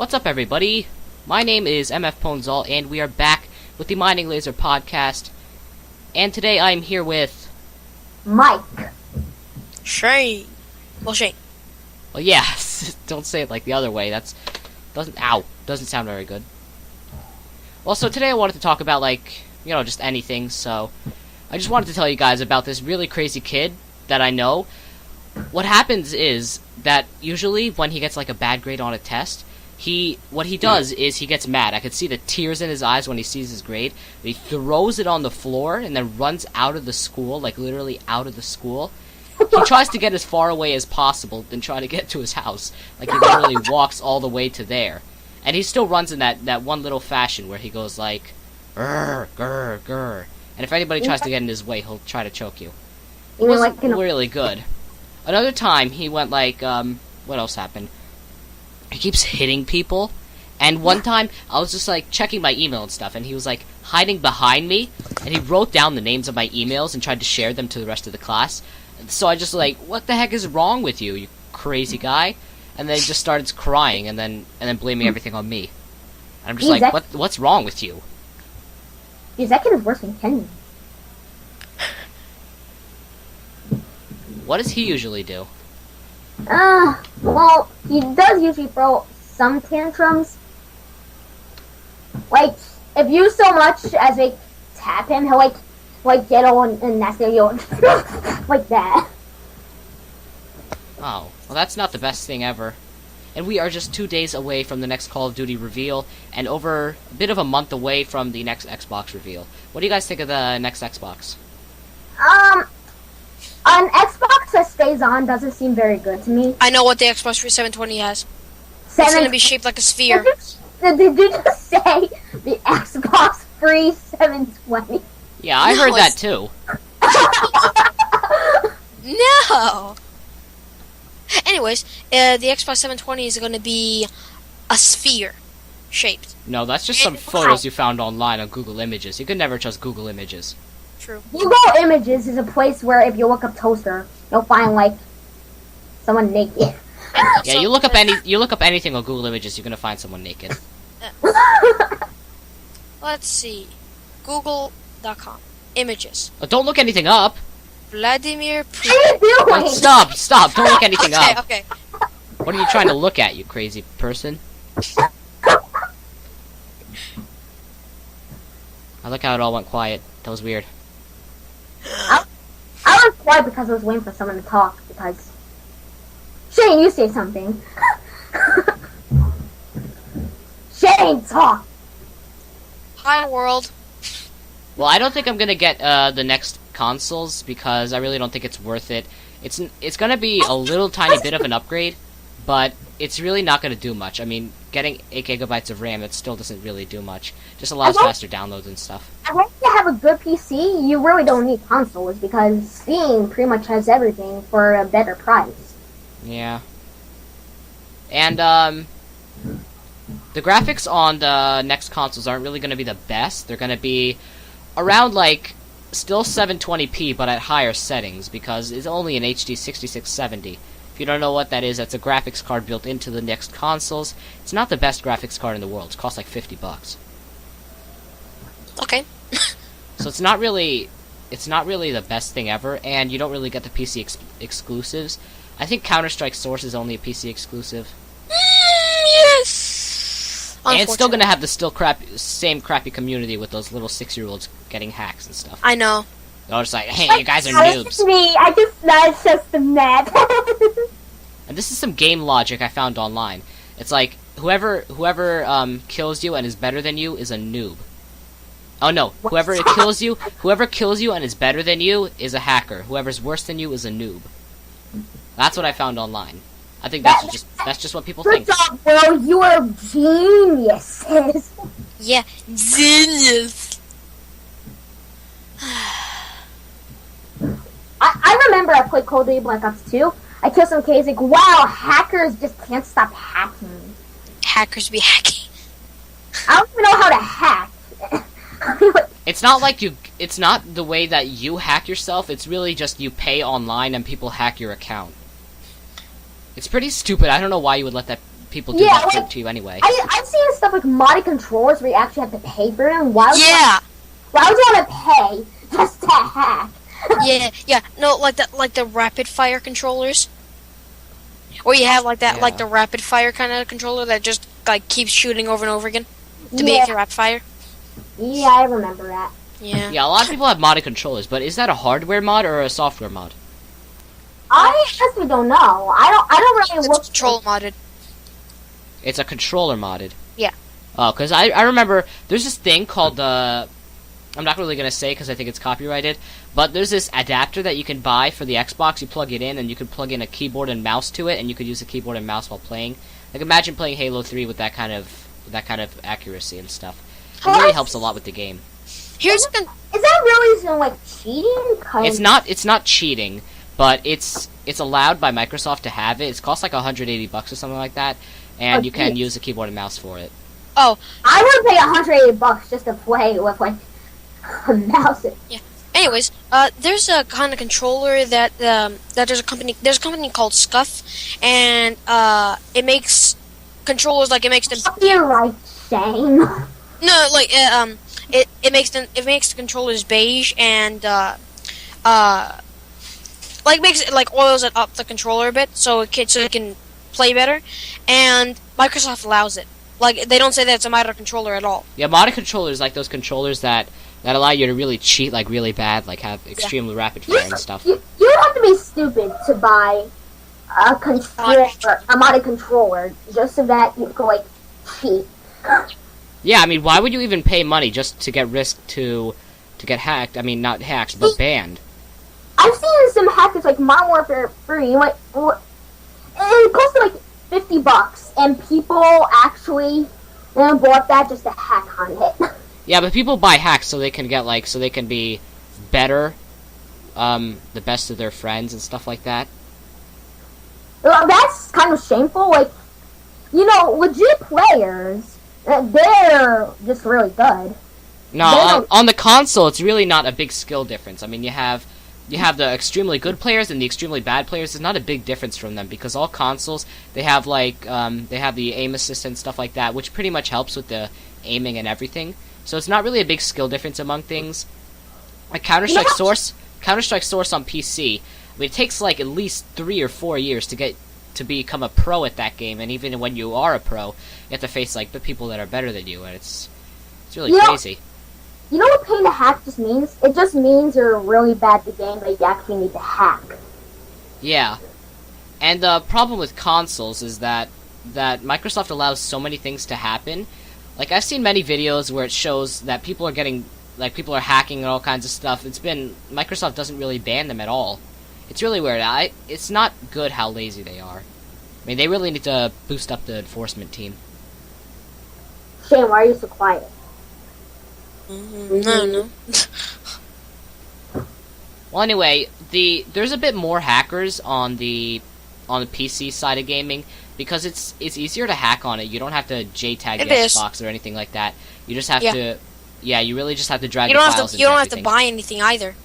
What's up, everybody? My name is MF Ponzal, and we are back with the Mining Laser podcast. And today I'm here with... Mike. Shane. Well, Shane. Well, yeah, don't say it like the other way. Doesn't sound very good. Well, so today I wanted to talk about, just anything, so... I just wanted to tell you guys about this really crazy kid that I know. What happens is that usually when he gets, a bad grade on a test... What he does is he gets mad. I could see the tears in his eyes when he sees his grade. He throws it on the floor and then runs out of the school, literally out of the school. He tries to get as far away as possible than try to get to his house. He literally walks all the way to there. And he still runs in that one little fashion where he goes grr, grr, grr. And if anybody tries to get in his way, he'll try to choke you. It wasn't really good. Another time, he went what else happened? He keeps hitting people, and one time, I was just, checking my email and stuff, and he was, hiding behind me, and he wrote down the names of my emails and tried to share them to the rest of the class. So I just, what the heck is wrong with you, you crazy guy? And then he just started crying, and then blaming everything on me. And I'm just what's wrong with you? That kid is worse than Kenny. What does he usually do? Well, he does usually throw some tantrums. If you so much as, tap him, he'll, get on and nasty, like that. Oh, well that's not the best thing ever. And we are just 2 days away from the next Call of Duty reveal, and over a bit of a month away from the next Xbox reveal. What do you guys think of the next Xbox? An Xbox that stays on doesn't seem very good to me. I know what the Xbox 720 has. It's going to be shaped like a sphere. Did you just say the Xbox 720? Yeah, I heard that too. No! Anyways, the Xbox 720 is going to be a sphere shaped. No, that's just some photos you found online on Google Images. You could never trust Google Images. True. Google Images is a place where if you look up toaster, you'll find someone naked. Yeah, you look up anything on Google Images, you're gonna find someone naked. Let's see. Google.com. Images. Oh, don't look anything up. Vladimir Putin. What are you doing? Stop! Don't look anything up. Okay. What are you trying to look at, you crazy person? I like how it all went quiet. That was weird. I was quiet because I was waiting for someone to talk, because... Shane, you say something. Shane, talk! Hi, world. Well, I don't think I'm gonna get the next consoles, because I really don't think it's worth it. It's gonna be a little tiny bit of an upgrade, but it's really not gonna do much. I mean, getting 8 gigabytes of RAM, it still doesn't really do much. Just allows faster downloads and stuff. I think to have a good PC, you really don't need consoles, because Steam pretty much has everything for a better price. Yeah. And, the graphics on the next consoles aren't really gonna be the best. They're gonna be around, still 720p, but at higher settings, because it's only an HD 6670. If you don't know what that is, that's a graphics card built into the next consoles. It's not the best graphics card in the world. It costs $50. Okay. So it's not really the best thing ever, and you don't really get the PC exclusives. I think Counter-Strike Source is only a PC exclusive. Yes! And it's still gonna have the same crappy community with those little 6-year-olds getting hacks and stuff. I know. They're just hey, you guys are noobs. Me, that's just the net. And this is some game logic I found online. It's whoever kills you and is better than you is a noob. Oh no, whoever kills you and is better than you is a hacker. Whoever's worse than you is a noob. That's what I found online. I think that's just what people think. Good job, bro. You are geniuses. Yeah, genius. I remember I played Call of Duty Black Ops 2. I killed some kids, wow, hackers just can't stop hacking. Hackers be hacking. I don't even know how to hack. It's not the way that you hack yourself, it's really just you pay online and people hack your account. It's pretty stupid. I don't know why you would let that people do that to you anyway. I've seen stuff like modded controllers where you actually have to pay for them. Why would you want to pay just to hack? yeah. No, like the rapid fire controllers. Or you have like the rapid fire kind of controller that just like keeps shooting over and over again to make your rapid fire. Yeah, I remember that. Yeah. Yeah, a lot of people have modded controllers, but is that a hardware mod or a software mod? I actually don't know. I don't really look. It's control modded. It's a controller modded. Yeah. Oh, because I remember there's this thing called the... I'm not really going to say because I think it's copyrighted, but there's this adapter that you can buy for the Xbox. You plug it in, and you can plug in a keyboard and mouse to it, and you could use the keyboard and mouse while playing. Like, imagine playing Halo 3 with that kind of accuracy and stuff. It really helps a lot with the game. Is that really some like cheating? It's not cheating, but it's allowed by Microsoft to have it. It costs like $180 or something like that, and you can use the keyboard and mouse for it. Oh, I would pay $180 just to play with like a mouse. Yeah. Anyways, there's a kind of controller that there's a company called Scuff, and it makes controllers like it makes them. Copyright Shane. No, like it makes the controllers beige and like makes it like oils it up the controller a bit so it can play better, and Microsoft allows it. Like they don't say that it's a modded controller at all. Yeah, modded controllers like those controllers that allow you to really cheat like really bad, like have extremely rapid fire and stuff. You don't have to be stupid to buy a modded controller just so that you can like cheat. Yeah, I mean, why would you even pay money just to get risked to get hacked? I mean, not hacked, but banned. I've seen some hackers like Modern Warfare 3, like it cost like $50, and people actually bought that just to hack on it. Yeah, but people buy hacks so they can get so they can be better, the best of their friends and stuff like that. Well, that's kind of shameful. Like, legit players, they're just really good. No, on the console, it's really not a big skill difference. I mean, you have the extremely good players and the extremely bad players. There's not a big difference from them because all consoles they have they have the aim assist and stuff like that, which pretty much helps with the aiming and everything. So it's not really a big skill difference among things. Like Counter-Strike Source on PC, I mean, it takes like at least 3 or 4 years to become a pro at that game, and even when you are a pro, you have to face like the people that are better than you, and it's really crazy. You know what paying to hack just means? It just means you're really bad at the game, but you actually need to hack. Yeah. And the problem with consoles is that Microsoft allows so many things to happen. Like, I've seen many videos where it shows that people are hacking and all kinds of stuff. Microsoft doesn't really ban them at all. It's really weird. It's not good how lazy they are. I mean, they really need to boost up the enforcement team. Shane, why are you so quiet? No. Well, anyway, there's a bit more hackers on the PC side of gaming because it's easier to hack on it. You don't have to JTAG the Xbox or anything like that. You just have to. Yeah, you really just have to drag the files. You don't have to buy anything either.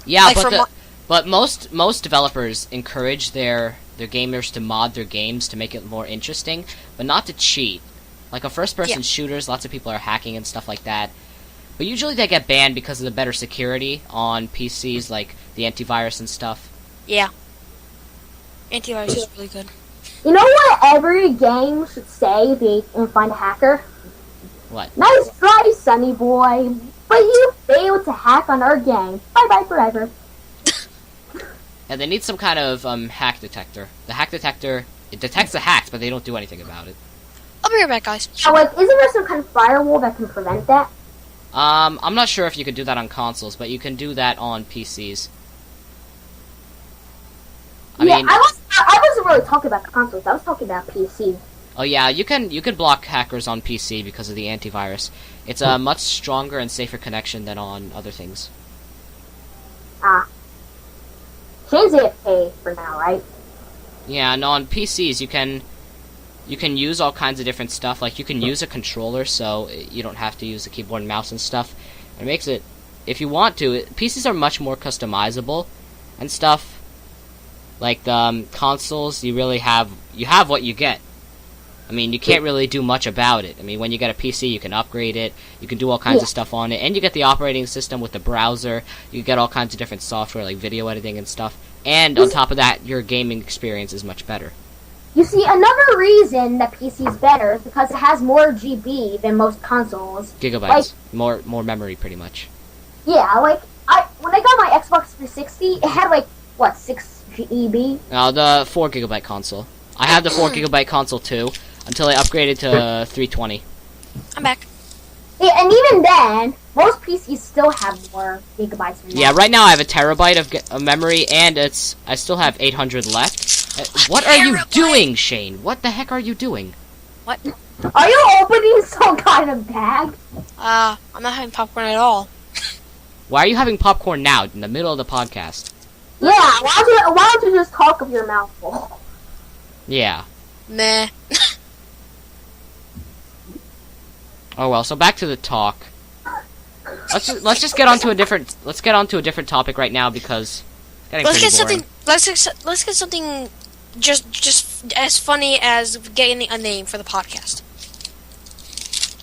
Yeah, like but most developers encourage their gamers to mod their games to make it more interesting, but not to cheat. Like, on first-person shooters, lots of people are hacking and stuff like that. But usually they get banned because of the better security on PCs, like the antivirus and stuff. Yeah. Antivirus is really good. You know what every game should say if you can find a hacker? What? Nice try, Sonny boy, but you failed to hack on our game. Bye-bye forever. And they need some kind of hack detector. The hack detector, it detects the hacks, but they don't do anything about it. I'll be right back, guys. Isn't there some kind of firewall that can prevent that? I'm not sure if you could do that on consoles, but you can do that on PCs. I wasn't really talking about consoles. I was talking about PC. Oh yeah, you can block hackers on PC because of the antivirus. It's a much stronger and safer connection than on other things. Shane's AFK for now, right? Yeah, no, on PCs you can use all kinds of different stuff. Like, you can use a controller, so you don't have to use the keyboard and mouse and stuff. It makes it, if you want to, PCs are much more customizable and stuff. Like the consoles, you have what you get. I mean, you can't really do much about it. I mean, when you get a PC, you can upgrade it, you can do all kinds of stuff on it, and you get the operating system with the browser, you get all kinds of different software like video editing and stuff, and on top of that, your gaming experience is much better. You see, another reason that PC is better is because it has more GB than most consoles. Gigabytes. More memory, pretty much. Yeah, like, when I got my Xbox 360, it had, like, what, 6 GB? The 4 gigabyte console. I have the 4 gigabyte console too, until I upgraded to 320. I'm back. Yeah, and even then, most PCs still have more gigabytes than that. Yeah, right now I have a terabyte of memory, and I still have 800 left. What are you doing, Shane? What the heck are you doing? What? Are you opening some kind of bag? I'm not having popcorn at all. Why are you having popcorn now, in the middle of the podcast? Yeah, why don't you just talk with your mouth full? Yeah. Meh. Oh well, so back to the talk. Let's just get onto a different topic right now because it's getting pretty boring. Let's get something just as funny as getting a name for the podcast.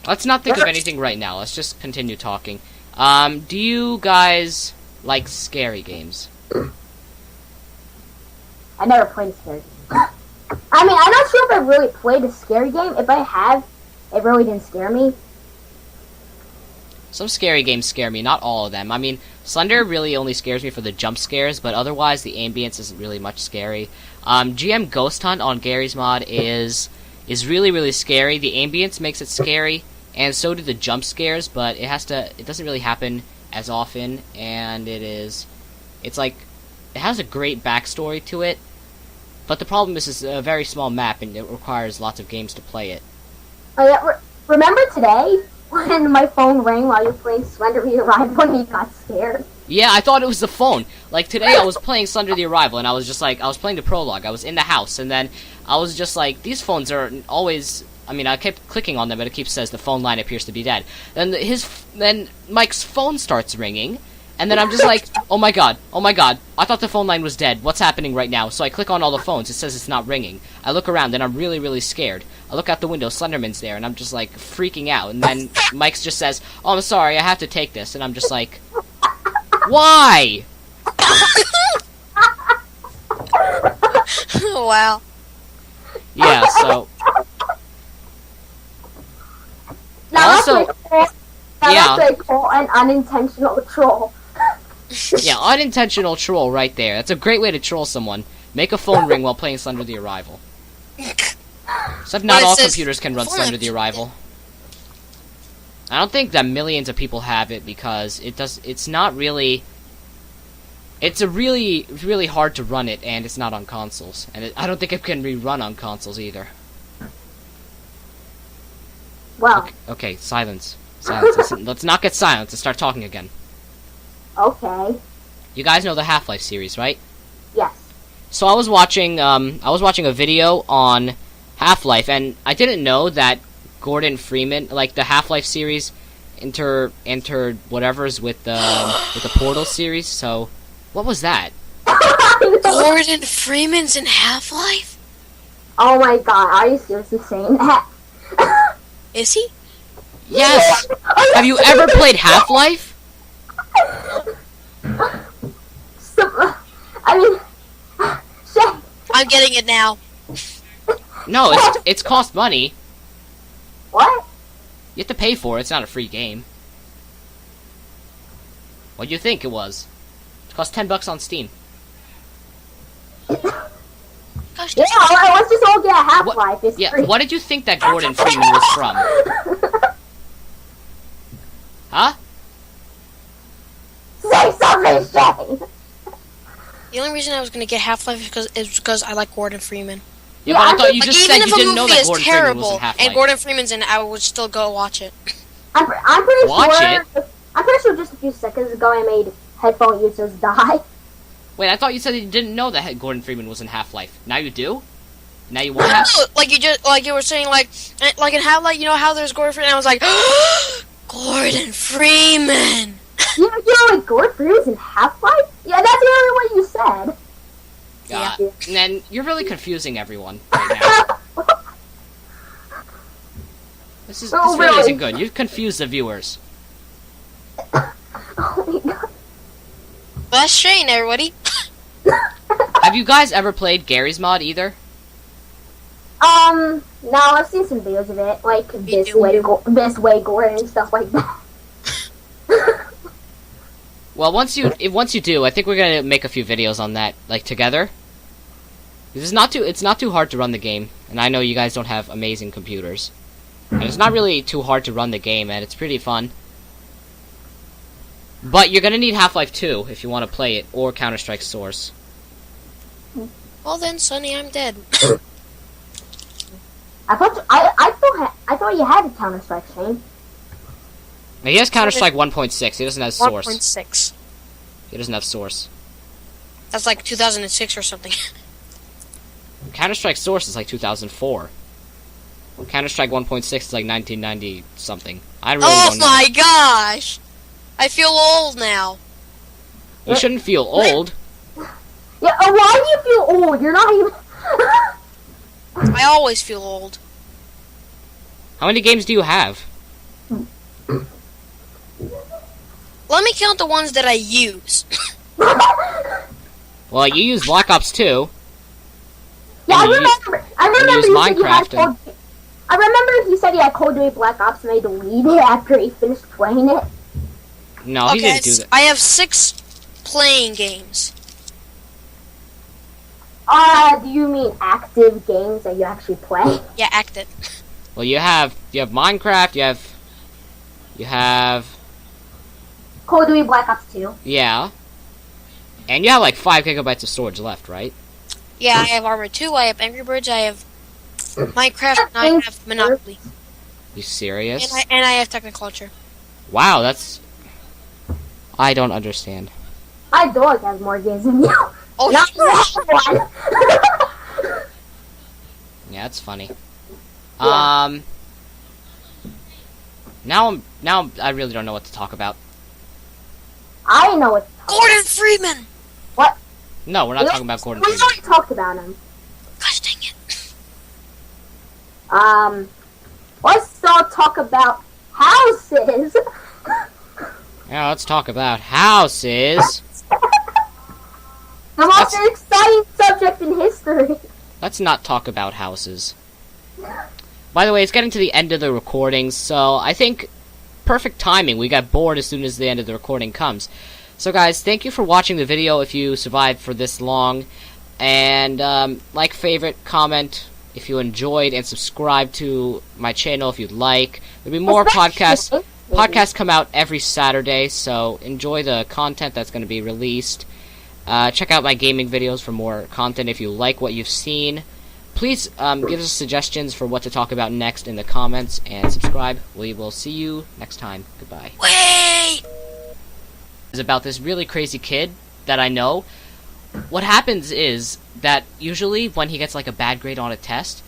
Let's not think of anything right now. Let's just continue talking. Do you guys like scary games? I never played a scary game. I mean, I'm not sure if I really played a scary game. If I have, it really didn't scare me. Some scary games scare me, not all of them. I mean, Slender really only scares me for the jump scares, but otherwise the ambience isn't really much scary. GM Ghost Hunt on Gary's mod is really, really scary. The ambience makes it scary, and so do the jump scares, but it doesn't really happen as often, and it has a great backstory to it, but the problem is it's a very small map, and it requires lots of games to play it. Oh yeah, remember today when my phone rang while you were playing Slender the Arrival and you got scared? Yeah, I thought it was the phone. Like, today I was playing Slender the Arrival, and I was just like, I was playing the prologue, I was in the house, and then I was just like, these phones are always... I mean, I kept clicking on them, but it keeps says the phone line appears to be dead. Then Mike's phone starts ringing, and then I'm just like, oh my god, I thought the phone line was dead, what's happening right now? So I click on all the phones, it says it's not ringing. I look around, and I'm really, really scared. I look out the window, Slenderman's there, and I'm just like, freaking out. And then Mike's just says, oh, I'm sorry, I have to take this. And I'm just like, why? Wow. Yeah, so... That's what I call an unintentional troll. Yeah, unintentional troll right there. That's a great way to troll someone. Make a phone ring while playing Slender the Arrival. Except not all computers can run Slender the Arrival. I don't think that millions of people have it because it's not really... It's a really, really hard to run it, and it's not on consoles. And I don't think it can be run on consoles either. Well. Okay, silence. Silence. Let's not get silent and start talking again. Okay. You guys know the Half-Life series, right? Yes. So I was watching a video on Half-Life, and I didn't know that Gordon Freeman, like the Half-Life series, entered whatever's with the Portal series. So, what was that? Gordon Freeman's in Half-Life? Oh my god, are you seriously saying that? Is he? Yes! Have you ever played Half-Life? I'm getting it now. No, it's cost money. What? You have to pay for it, it's not a free game. What do you think it was? It cost $10 on Steam. Gosh, yeah, let's just all get a Half-Life. It's free. What did you think that Gordon Freeman was from? Huh? Say something, Shane! The only reason I was going to get Half-Life is because I like Gordon Freeman. Yeah, but I thought you just said you didn't know that Gordon Freeman was in Half-Life. And Gordon Freeman's in it, I would still go watch it. I'm pretty sure just a few seconds ago I made headphone users die. Wait, I thought you said you didn't know that Gordon Freeman was in Half-Life. Now you do? Now you want to? Like you were saying, like in Half-Life, you know how there's Gordon Freeman? And I was like, Gordon Freeman. You know, like Gordon Freeman's in Half-Life? Yeah, that's the only one you said. Yeah. And then you're really confusing everyone right now. This really isn't good. You've confused the viewers. Oh my god. That's Shane, everybody. Have you guys ever played Gary's Mod either? No, I've seen some videos of it, like this way Gordon and stuff like that. Well, once you do, I think we're gonna make a few videos on that, like together. It's not too hard to run the game, and I know you guys don't have amazing computers, and it's not really too hard to run the game, and it's pretty fun. But you're gonna need Half-Life 2 if you want to play it, or Counter-Strike Source. Well then, Sonny, I'm dead. I thought you had a Counter-Strike, Shane. Now, he has Counter-Strike 1.6. He doesn't have Source. 1.6. He doesn't have Source. That's like 2006 or something. Counter-Strike Source is like 2004. Counter-Strike 1.6 is like 1990 something. I really don't know. Oh my gosh! I feel old now. You shouldn't feel old. Yeah, why do you feel old? You're not even... I always feel old. How many games do you have? Let me count the ones that I use. Well, you use Black Ops 2. Yeah, I remember use Minecraft. I remember he said he had Cold Duty Black Ops and they deleted it after he finished playing it. No, he didn't do that. I have 6 playing games. Do you mean active games that you actually play? Yeah, active. Well, you have Minecraft. You have Cold Duty Black Ops 2. Yeah. And you have like 5 gigabytes of storage left, right? Yeah, I have Armor 2, I have Angry Birds, I have Minecraft, and I have Monopoly. You serious? And I have Technoculture. Wow, that's... I don't understand. My dog has more games than you. Oh, not one. Yeah, that's funny. Yeah. Now I really don't know what to talk about. I know what. Gordon Freeman! What? No, we're not talking about Gordon We Freeman. already talked about him. Gosh dang it. Let's talk about houses. Yeah, let's talk about houses. The most exciting subject in history. Let's not talk about houses. By the way, it's getting to the end of the recording, so I think perfect timing. We got bored as soon as the end of the recording comes. So guys, thank you for watching the video if you survived for this long. And like, favorite, comment if you enjoyed, and subscribe to my channel if you'd like. There'll be more podcasts. Podcasts come out every Saturday, so enjoy the content that's going to be released. Check out my gaming videos for more content if you like what you've seen. Please give us suggestions for what to talk about next in the comments, and subscribe. We will see you next time. Goodbye. Wait! Is about this really crazy kid that I know. What happens is that usually when he gets like a bad grade on a test,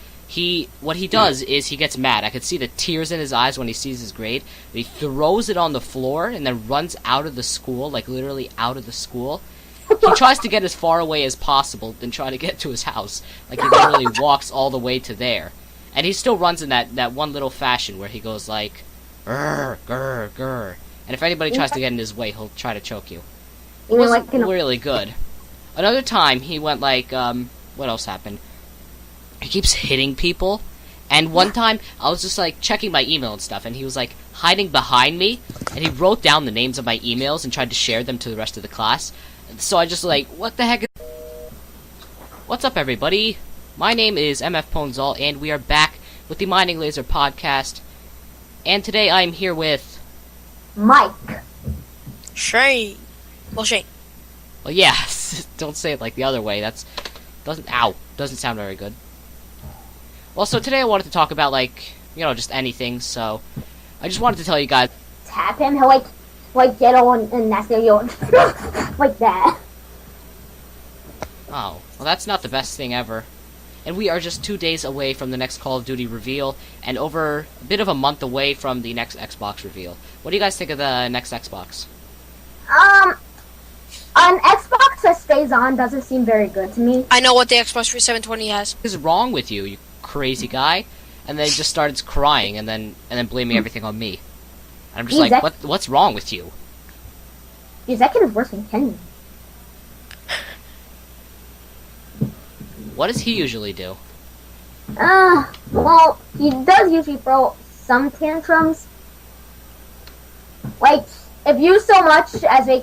what he does is he gets mad. I could see the tears in his eyes when he sees his grade. He throws it on the floor and then runs out of the school, like literally out of the school. He tries to get as far away as possible than try to get to his house. Like, he literally walks all the way to there. And he still runs in that one little fashion where he goes like, grr, grr, grr. And if anybody tries to get in his way, he'll try to choke you. It wasn't really good. Another time, he went like, what else happened? He keeps hitting people. And one time, I was just like checking my email and stuff, and he was like hiding behind me, and he wrote down the names of my emails and tried to share them to the rest of the class. So I just like, what the heck? What's up, everybody? My name is MF Ponzal, and we are back with the Mining Laser podcast. And today I'm here with Mike. Shane. Well, Shane. Well, yeah, don't say it like the other way. Doesn't sound very good. Well, so today I wanted to talk about, like, just anything. So I just wanted to tell you guys. Tap him. He'll like get on, and that's gonna go like that. Oh, well, that's not the best thing ever. And we are just 2 days away from the next Call of Duty reveal, and over a bit of a month away from the next Xbox reveal. What do you guys think of the next Xbox? An Xbox that stays on doesn't seem very good to me. I know what the Xbox 720 has. What is wrong with you, you crazy guy? And then he just started crying and then blaming everything on me. And I'm just like, what's wrong with you? Zach is worse than Kenny. What does he usually do? Well, he does usually throw some tantrums. Like, if you so much as a